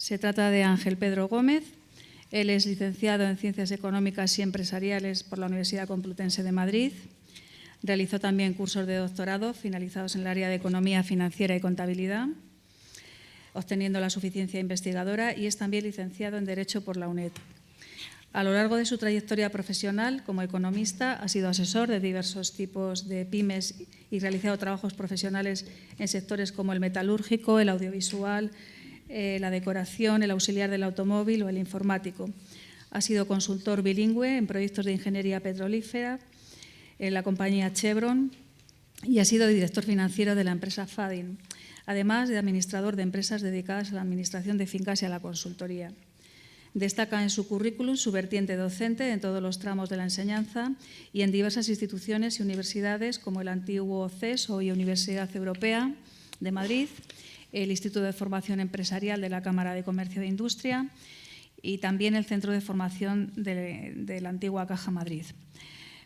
Se trata de Ángel Pedro Gómez. Él es licenciado en Ciencias Económicas y Empresariales por la Universidad Complutense de Madrid. Realizó también cursos de doctorado finalizados en el área de Economía Financiera y Contabilidad, obteniendo la suficiencia investigadora, y es también licenciado en Derecho por la UNED. A lo largo de su trayectoria profesional como economista ha sido asesor de diversos tipos de pymes y realizado trabajos profesionales en sectores como el metalúrgico, el audiovisual, la decoración, el auxiliar del automóvil o el informático. Ha sido consultor bilingüe en proyectos de ingeniería petrolífera en la compañía Chevron y ha sido director financiero de la empresa Fadin, además de administrador de empresas dedicadas a la administración de fincas y a la consultoría. Destaca en su currículum su vertiente docente en todos los tramos de la enseñanza y en diversas instituciones y universidades como el antiguo CES, hoy Universidad Europea de Madrid, el Instituto de Formación Empresarial de la Cámara de Comercio e Industria y también el Centro de Formación de la antigua Caja Madrid.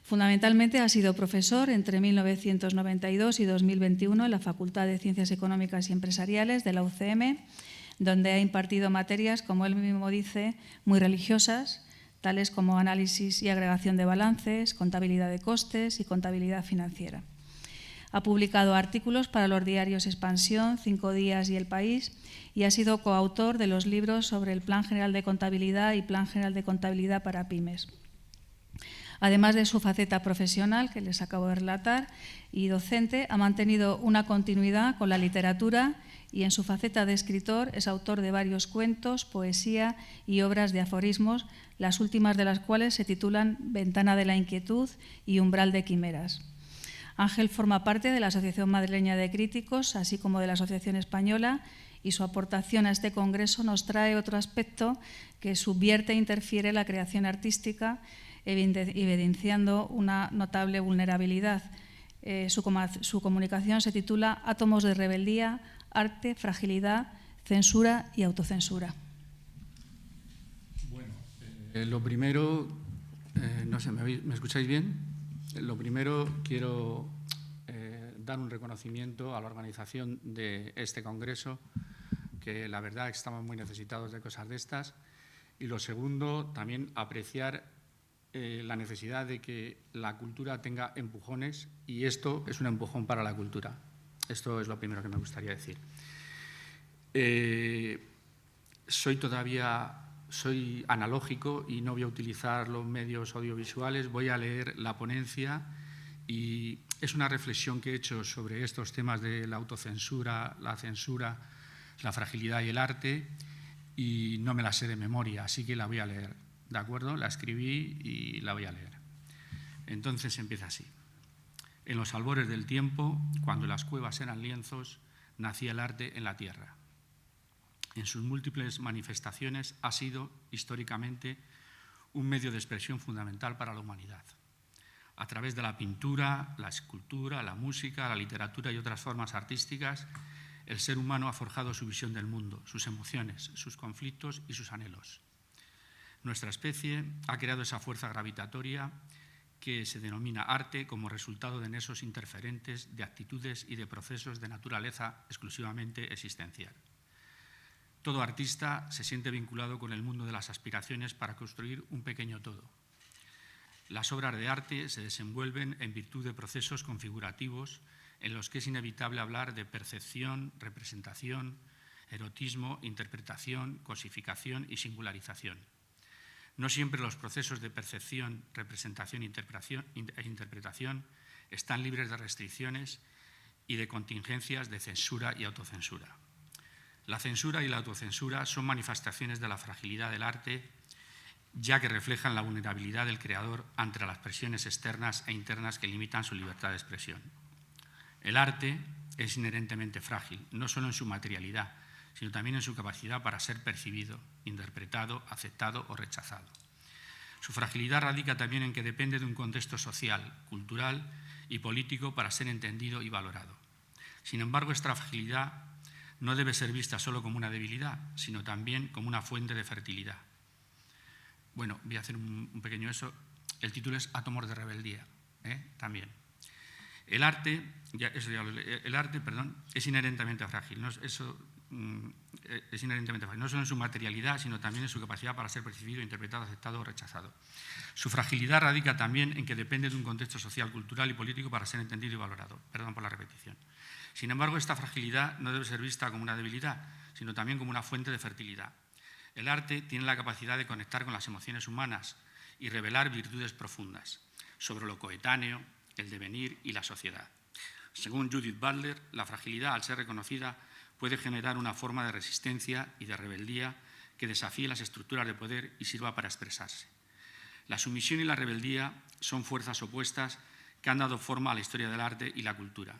Fundamentalmente ha sido profesor entre 1992 y 2021 en la Facultad de Ciencias Económicas y Empresariales de la UCM, donde ha impartido materias, como él mismo dice, muy religiosas, tales como análisis y agregación de balances, contabilidad de costes y contabilidad financiera. Ha publicado artículos para los diarios Expansión, Cinco Días y El País y ha sido coautor de los libros sobre el Plan General de Contabilidad y Plan General de Contabilidad para Pymes. Además de su faceta profesional, que les acabo de relatar, y docente, ha mantenido una continuidad con la literatura y en su faceta de escritor es autor de varios cuentos, poesía y obras de aforismos, las últimas de las cuales se titulan Ventana de la Inquietud y Umbral de Quimeras. Ángel forma parte de la Asociación Madrileña de Críticos, así como de la Asociación Española, y su aportación a este congreso nos trae otro aspecto que subvierte e interfiere la creación artística, evidenciando una notable vulnerabilidad. Su comunicación se titula Átomos de rebeldía, arte, fragilidad, censura y autocensura. Bueno, lo primero, no sé, ¿me escucháis bien? Lo primero, quiero dar un reconocimiento a la organización de este congreso, que la verdad es que estamos muy necesitados de cosas de estas. Y lo segundo, también apreciar la necesidad de que la cultura tenga empujones, y esto es un empujón para la cultura. Esto es lo primero que me gustaría decir. Soy analógico y no voy a utilizar los medios audiovisuales. Voy a leer la ponencia y es una reflexión que he hecho sobre estos temas de la autocensura, la censura, la fragilidad y el arte, y no me la sé de memoria, así que la voy a leer. ¿De acuerdo? La escribí y la voy a leer. Entonces empieza así. En los albores del tiempo, cuando las cuevas eran lienzos, nacía el arte en la tierra. En sus múltiples manifestaciones ha sido, históricamente, un medio de expresión fundamental para la humanidad. A través de la pintura, la escultura, la música, la literatura y otras formas artísticas, el ser humano ha forjado su visión del mundo, sus emociones, sus conflictos y sus anhelos. Nuestra especie ha creado esa fuerza gravitatoria que se denomina arte como resultado de nexos interferentes de actitudes y de procesos de naturaleza exclusivamente existencial. Todo artista se siente vinculado con el mundo de las aspiraciones para construir un pequeño todo. Las obras de arte se desenvuelven en virtud de procesos configurativos en los que es inevitable hablar de percepción, representación, erotismo, interpretación, cosificación y singularización. No siempre los procesos de percepción, representación e interpretación están libres de restricciones y de contingencias de censura y autocensura. La censura y la autocensura son manifestaciones de la fragilidad del arte, ya que reflejan la vulnerabilidad del creador ante las presiones externas e internas que limitan su libertad de expresión. El arte es inherentemente frágil, no solo en su materialidad, sino también en su capacidad para ser percibido, interpretado, aceptado o rechazado. Su fragilidad radica también en que depende de un contexto social, cultural y político para ser entendido y valorado. Sin embargo, esta fragilidad no debe ser vista solo como una debilidad, sino también como una fuente de fertilidad. Bueno, voy a hacer un pequeño eso. El título es Átomos de rebeldía, también. El arte es inherentemente frágil, ¿no? Eso es inherentemente frágil, no solo en su materialidad, sino también en su capacidad para ser percibido, interpretado, aceptado o rechazado. Su fragilidad radica también en que depende de un contexto social, cultural y político para ser entendido y valorado. Perdón por la repetición. Sin embargo, esta fragilidad no debe ser vista como una debilidad, sino también como una fuente de fertilidad. El arte tiene la capacidad de conectar con las emociones humanas y revelar virtudes profundas sobre lo coetáneo, el devenir y la sociedad. Según Judith Butler, la fragilidad, al ser reconocida, puede generar una forma de resistencia y de rebeldía que desafíe las estructuras de poder y sirva para expresarse. La sumisión y la rebeldía son fuerzas opuestas que han dado forma a la historia del arte y la cultura.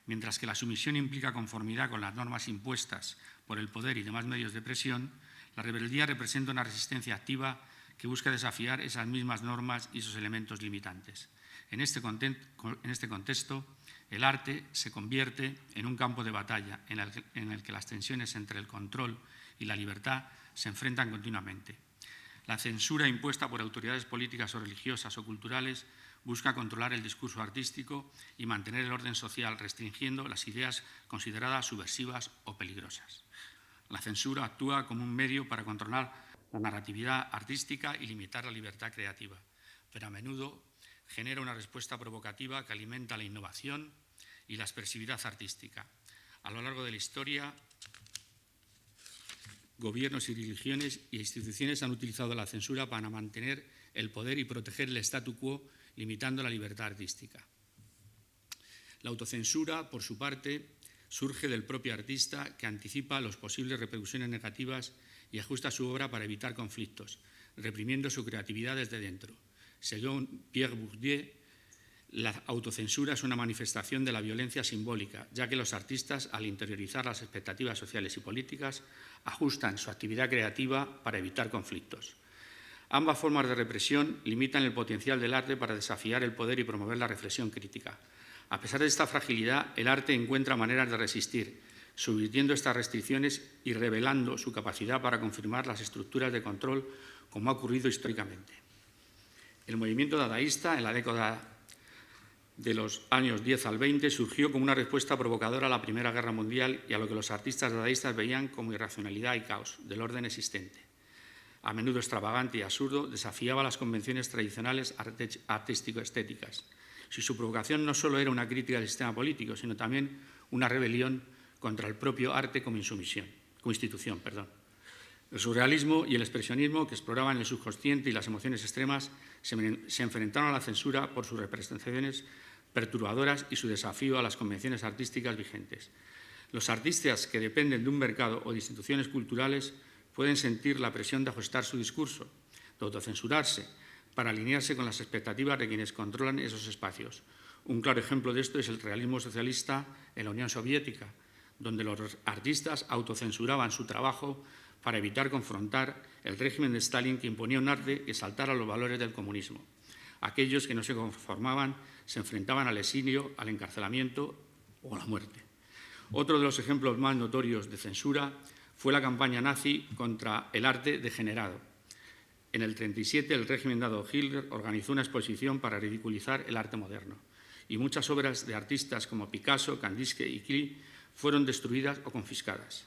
Mientras que la sumisión implica conformidad con las normas impuestas por el poder y demás medios de presión, la rebeldía representa una resistencia activa que busca desafiar esas mismas normas y esos elementos limitantes. En este contexto, el arte se convierte en un campo de batalla en el que las tensiones entre el control y la libertad se enfrentan continuamente. La censura impuesta por autoridades políticas o religiosas o culturales busca controlar el discurso artístico y mantener el orden social, restringiendo las ideas consideradas subversivas o peligrosas. La censura actúa como un medio para controlar la narratividad artística y limitar la libertad creativa, pero a menudo genera una respuesta provocativa que alimenta la innovación y la expresividad artística. A lo largo de la historia, gobiernos y religiones e instituciones han utilizado la censura para mantener el poder y proteger el statu quo, limitando la libertad artística. La autocensura, por su parte, surge del propio artista, que anticipa las posibles repercusiones negativas y ajusta su obra para evitar conflictos, reprimiendo su creatividad desde dentro. Según Pierre Bourdieu, la autocensura es una manifestación de la violencia simbólica, ya que los artistas, al interiorizar las expectativas sociales y políticas, ajustan su actividad creativa para evitar conflictos. Ambas formas de represión limitan el potencial del arte para desafiar el poder y promover la reflexión crítica. A pesar de esta fragilidad, el arte encuentra maneras de resistir, subvirtiendo estas restricciones y revelando su capacidad para confirmar las estructuras de control, como ha ocurrido históricamente. El movimiento dadaísta, en la década de los años 10 al 20, surgió como una respuesta provocadora a la Primera Guerra Mundial y a lo que los artistas dadaístas veían como irracionalidad y caos del orden existente. A menudo extravagante y absurdo, desafiaba las convenciones tradicionales artístico-estéticas. Si su provocación no solo era una crítica del sistema político, sino también una rebelión contra el propio arte como institución. El surrealismo y el expresionismo, que exploraban el subconsciente y las emociones extremas, se enfrentaron a la censura por sus representaciones perturbadoras y su desafío a las convenciones artísticas vigentes. Los artistas que dependen de un mercado o de instituciones culturales pueden sentir la presión de ajustar su discurso, de autocensurarse, para alinearse con las expectativas de quienes controlan esos espacios. Un claro ejemplo de esto es el realismo socialista en la Unión Soviética, donde los artistas autocensuraban su trabajo para evitar confrontar el régimen de Stalin, que imponía un arte que saltara los valores del comunismo. Aquellos que no se conformaban se enfrentaban al exilio, al encarcelamiento o a la muerte. Otro de los ejemplos más notorios de censura fue la campaña nazi contra el arte degenerado. En el 1937, el régimen de Adolf Hitler organizó una exposición para ridiculizar el arte moderno, y muchas obras de artistas como Picasso, Kandinsky y Klee fueron destruidas o confiscadas.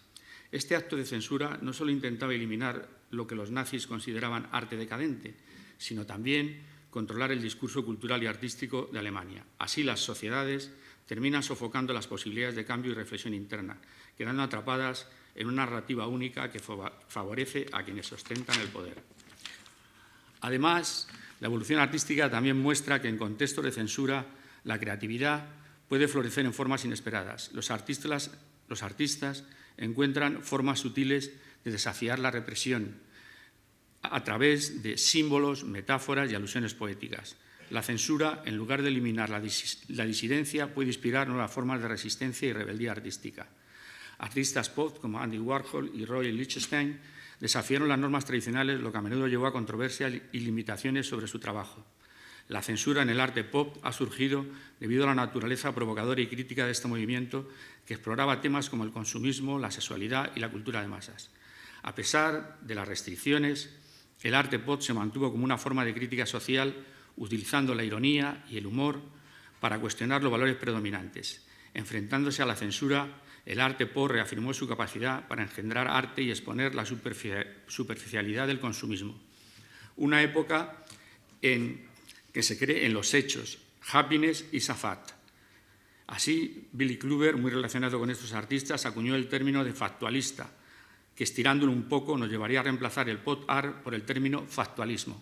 Este acto de censura no solo intentaba eliminar lo que los nazis consideraban arte decadente, sino también controlar el discurso cultural y artístico de Alemania. Así, las sociedades terminan sofocando las posibilidades de cambio y reflexión interna, quedando atrapadas en una narrativa única que favorece a quienes ostentan el poder. Además, la evolución artística también muestra que en contextos de censura la creatividad puede florecer en formas inesperadas. Los artistas encuentran formas sutiles de desafiar la represión a través de símbolos, metáforas y alusiones poéticas. La censura, en lugar de eliminar la disidencia, puede inspirar nuevas formas de resistencia y rebeldía artística. Artistas pop como Andy Warhol y Roy Lichtenstein desafiaron las normas tradicionales, lo que a menudo llevó a controversias y limitaciones sobre su trabajo. La censura en el arte pop ha surgido debido a la naturaleza provocadora y crítica de este movimiento, que exploraba temas como el consumismo, la sexualidad y la cultura de masas. A pesar de las restricciones, el arte pop se mantuvo como una forma de crítica social, utilizando la ironía y el humor para cuestionar los valores predominantes, enfrentándose a la censura El arte Po reafirmó su capacidad para engendrar arte y exponer la superficialidad del consumismo. Una época en que se cree en los hechos, Happiness is a fact. Así, Billy Kluver, muy relacionado con estos artistas, acuñó el término de factualista, que estirándolo un poco nos llevaría a reemplazar el pop art por el término factualismo.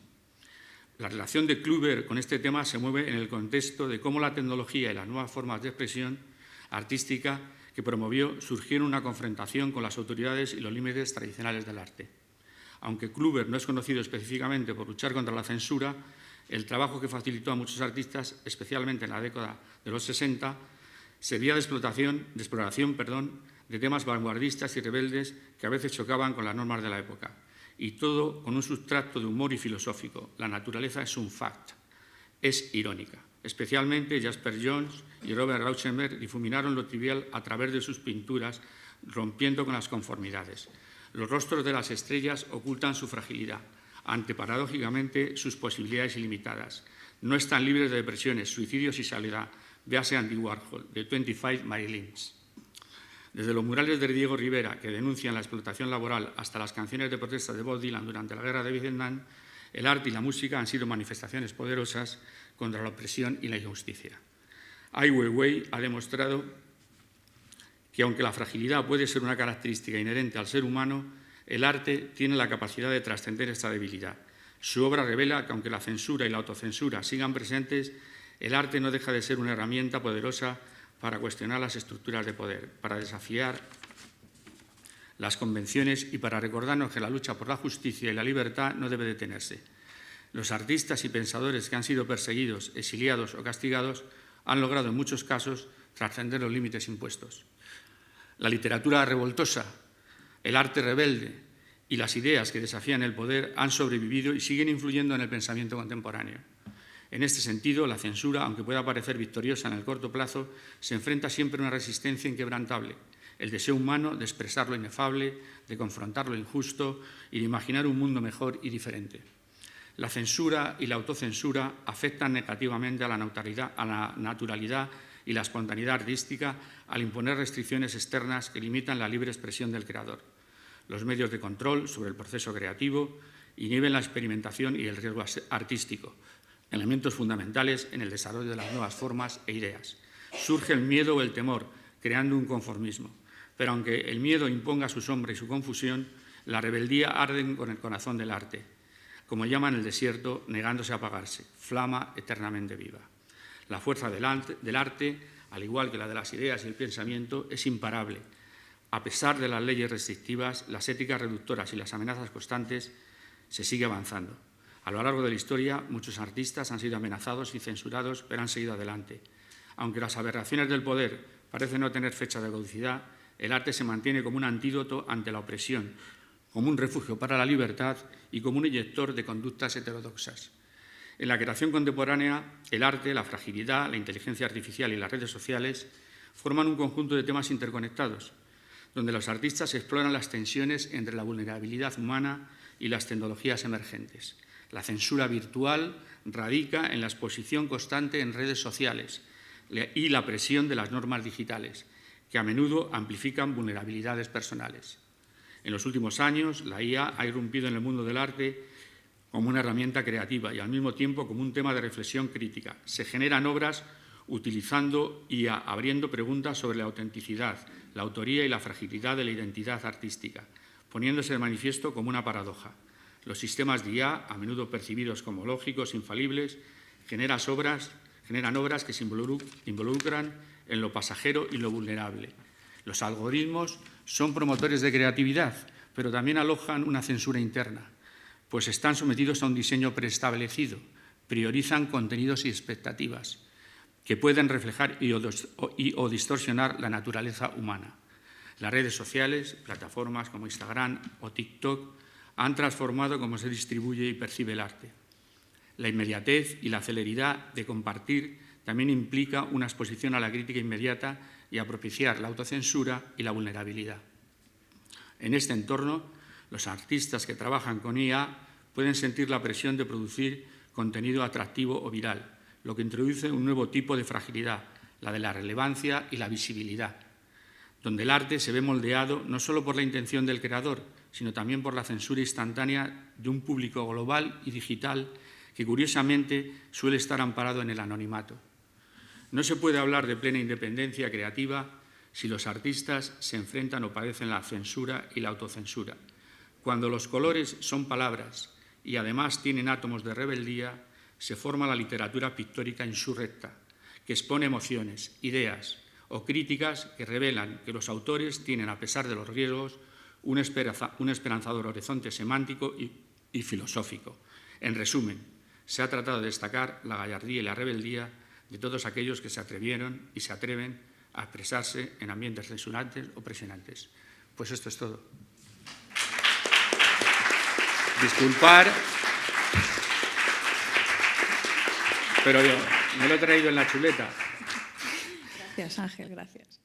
La relación de Kluver con este tema se mueve en el contexto de cómo la tecnología y las nuevas formas de expresión artística que promovió surgieron una confrontación con las autoridades y los límites tradicionales del arte. Aunque Kluver no es conocido específicamente por luchar contra la censura, el trabajo que facilitó a muchos artistas, especialmente en la década de los 60, servía de exploración de temas vanguardistas y rebeldes que a veces chocaban con las normas de la época. Y todo con un sustrato de humor y filosófico. La naturaleza es un fact, es irónica. Especialmente Jasper Johns y Robert Rauschenberg difuminaron lo trivial a través de sus pinturas, rompiendo con las conformidades. Los rostros de las estrellas ocultan su fragilidad, ante paradójicamente sus posibilidades ilimitadas. No están libres de depresiones, suicidios y soledad. Véase Andy Warhol, de 25 Marilyn's. Desde los murales de Diego Rivera, que denuncian la explotación laboral, hasta las canciones de protesta de Bob Dylan durante la guerra de Vietnam, el arte y la música han sido manifestaciones poderosas contra la opresión y la injusticia. Ai Weiwei ha demostrado que, aunque la fragilidad puede ser una característica inherente al ser humano, el arte tiene la capacidad de trascender esta debilidad. Su obra revela que, aunque la censura y la autocensura sigan presentes, el arte no deja de ser una herramienta poderosa para cuestionar las estructuras de poder, para desafiar las convenciones y para recordarnos que la lucha por la justicia y la libertad no debe detenerse. Los artistas y pensadores que han sido perseguidos, exiliados o castigados han logrado en muchos casos trascender los límites impuestos. La literatura revoltosa, el arte rebelde y las ideas que desafían el poder han sobrevivido y siguen influyendo en el pensamiento contemporáneo. En este sentido, la censura, aunque pueda parecer victoriosa en el corto plazo, se enfrenta siempre a una resistencia inquebrantable, el deseo humano de expresar lo inefable, de confrontar lo injusto y de imaginar un mundo mejor y diferente. La censura y la autocensura afectan negativamente a la naturalidad y la espontaneidad artística al imponer restricciones externas que limitan la libre expresión del creador. Los medios de control sobre el proceso creativo inhiben la experimentación y el riesgo artístico, elementos fundamentales en el desarrollo de las nuevas formas e ideas. Surge el miedo o el temor, creando un conformismo. Pero aunque el miedo imponga su sombra y su confusión, la rebeldía arde con el corazón del arte, como llaman el desierto, negándose a apagarse, flama eternamente viva. La fuerza del arte, al igual que la de las ideas y el pensamiento, es imparable. A pesar de las leyes restrictivas, las éticas reductoras y las amenazas constantes, se sigue avanzando. A lo largo de la historia, muchos artistas han sido amenazados y censurados, pero han seguido adelante. Aunque las aberraciones del poder parecen no tener fecha de caducidad, el arte se mantiene como un antídoto ante la opresión, como un refugio para la libertad y como un inyector de conductas heterodoxas. En la creación contemporánea, el arte, la fragilidad, la inteligencia artificial y las redes sociales forman un conjunto de temas interconectados, donde los artistas exploran las tensiones entre la vulnerabilidad humana y las tecnologías emergentes. La censura virtual radica en la exposición constante en redes sociales y la presión de las normas digitales, que a menudo amplifican vulnerabilidades personales. En los últimos años, la IA ha irrumpido en el mundo del arte como una herramienta creativa y al mismo tiempo como un tema de reflexión crítica. Se generan obras utilizando IA, abriendo preguntas sobre la autenticidad, la autoría y la fragilidad de la identidad artística, poniéndose de manifiesto como una paradoja. Los sistemas de IA, a menudo percibidos como lógicos, infalibles, generan obras que se involucran en lo pasajero y lo vulnerable. Los algoritmos son promotores de creatividad, pero también alojan una censura interna, pues están sometidos a un diseño preestablecido, priorizan contenidos y expectativas que pueden reflejar o distorsionar la naturaleza humana. Las redes sociales, plataformas como Instagram o TikTok, han transformado cómo se distribuye y percibe el arte. La inmediatez y la celeridad de compartir también implica una exposición a la crítica inmediata y a propiciar la autocensura y la vulnerabilidad. En este entorno, los artistas que trabajan con IA pueden sentir la presión de producir contenido atractivo o viral, lo que introduce un nuevo tipo de fragilidad, la de la relevancia y la visibilidad. donde el arte se ve moldeado no solo por la intención del creador, sino también por la censura instantánea de un público global y digital que, curiosamente, suele estar amparado en el anonimato. No se puede hablar de plena independencia creativa si los artistas se enfrentan o padecen la censura y la autocensura. Cuando los colores son palabras y además tienen átomos de rebeldía, se forma la literatura pictórica insurrecta, que expone emociones, ideas o críticas que revelan que los autores tienen, a pesar de los riesgos, un esperanzador horizonte semántico y filosófico. En resumen, se ha tratado de destacar la gallardía y la rebeldía de todos aquellos que se atrevieron y se atreven a expresarse en ambientes censurantes o presionantes. Pues esto es todo. Disculpar, pero yo me lo he traído en la chuleta. Gracias, Ángel, gracias.